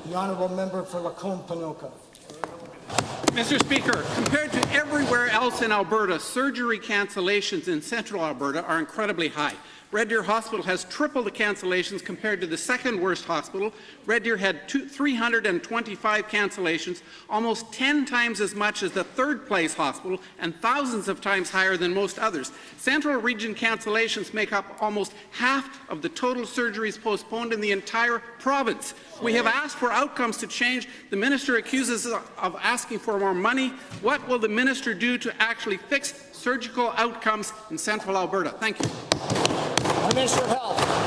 The honourable member for Lacombe-Panoka. Mr. Speaker, compared to everywhere else in Alberta, surgery cancellations in central Alberta are incredibly high. Red Deer Hospital has triple the cancellations compared to the second worst hospital. Red Deer had 325 cancellations, almost 10 times as much as the third place hospital and thousands of times higher than most others. Central region cancellations make up almost half of the total surgeries postponed in the entire province. We have asked for outcomes to change. The minister accuses us of asking for more money. What will the minister do to actually fix surgical outcomes in central Alberta? Thank you. Minister of Health.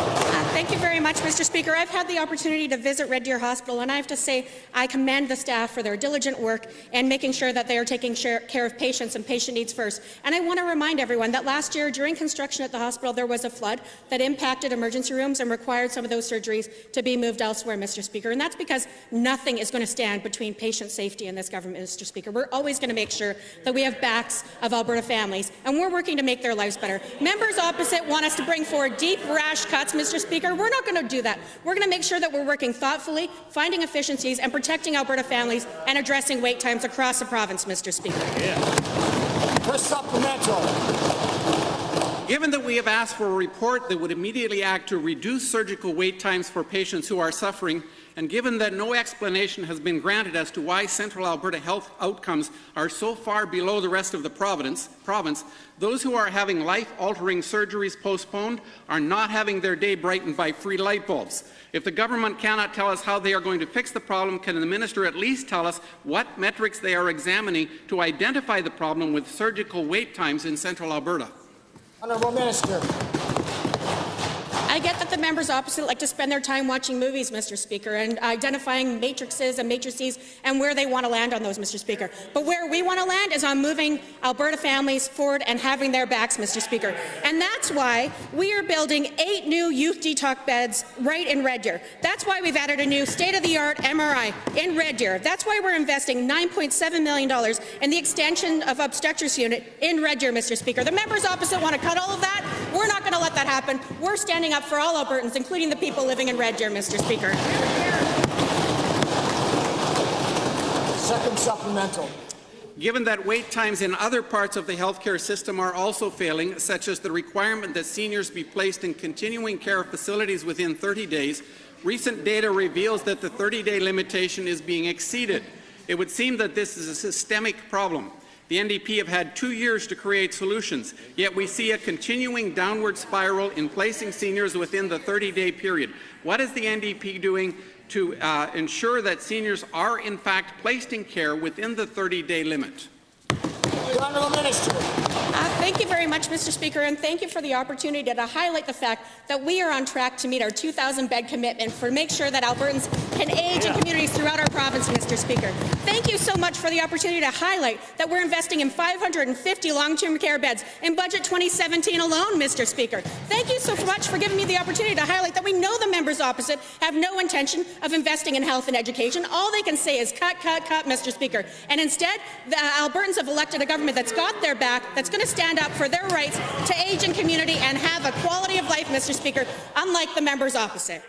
Thank you very much, Mr. Speaker. I've had the opportunity to visit Red Deer Hospital, and I have to say I commend the staff for their diligent work and making sure that they are taking care of patients and patient needs first. And I want to remind everyone that last year, during construction at the hospital, there was a flood that impacted emergency rooms and required some of those surgeries to be moved elsewhere, Mr. Speaker. And that's because nothing is going to stand between patient safety and this government, Mr. Speaker. We're always going to make sure that we have backs of Alberta families, and we're working to make their lives better. Members opposite want us to bring forward deep, rash cuts, Mr. Speaker. We're not going to do that. We're going to make sure that we're working thoughtfully, finding efficiencies, and protecting Alberta families and addressing wait times across the province, Mr. Speaker. For supplemental. Given that we have asked for a report that would immediately act to reduce surgical wait times for patients who are suffering, and given that no explanation has been granted as to why central Alberta health outcomes are so far below the rest of the province, those who are having life-altering surgeries postponed are not having their day brightened by free light bulbs. If the government cannot tell us how they are going to fix the problem, can the minister at least tell us what metrics they are examining to identify the problem with surgical wait times in central Alberta? Honourable Minister. I get that the members opposite like to spend their time watching movies, Mr. Speaker, and identifying matrices and matrices and where they want to land on those, Mr. Speaker. But where we want to land is on moving Alberta families forward and having their backs, Mr. Speaker. And that's why we are building 8 new youth detox beds right in Red Deer. That's why we've added a new state-of-the-art MRI in Red Deer. That's why we're investing $9.7 million in the extension of obstetrics unit in Red Deer, Mr. Speaker. The members opposite want to cut all of that. We're not going to let that happen. We're standing up for all Albertans, including the people living in Red Deer, Mr. Speaker. Second supplemental. Given that wait times in other parts of the healthcare system are also failing, such as the requirement that seniors be placed in continuing care facilities within 30 days, recent data reveals that the 30-day limitation is being exceeded. It would seem that this is a systemic problem. The NDP have had 2 years to create solutions, yet we see a continuing downward spiral in placing seniors within the 30-day period. What is the NDP doing to ensure that seniors are in fact placed in care within the 30-day limit? The Honourable Minister. Thank you very much, Mr. Speaker, and thank you for the opportunity to highlight the fact that we are on track to meet our 2,000-bed commitment for make sure that Albertans can age in communities throughout our province, Mr. Speaker. Thank you so much for the opportunity to highlight that we're investing in 550 long-term care beds in Budget 2017 alone, Mr. Speaker. Thank you so much for giving me the opportunity to highlight that we know the members opposite have no intention of investing in health and education. All they can say is cut, cut, cut, Mr. Speaker. And instead, the Albertans have elected a government that's got their back, that's going to stand up for their rights to age in community and have a quality of life, Mr. Speaker, unlike the members opposite.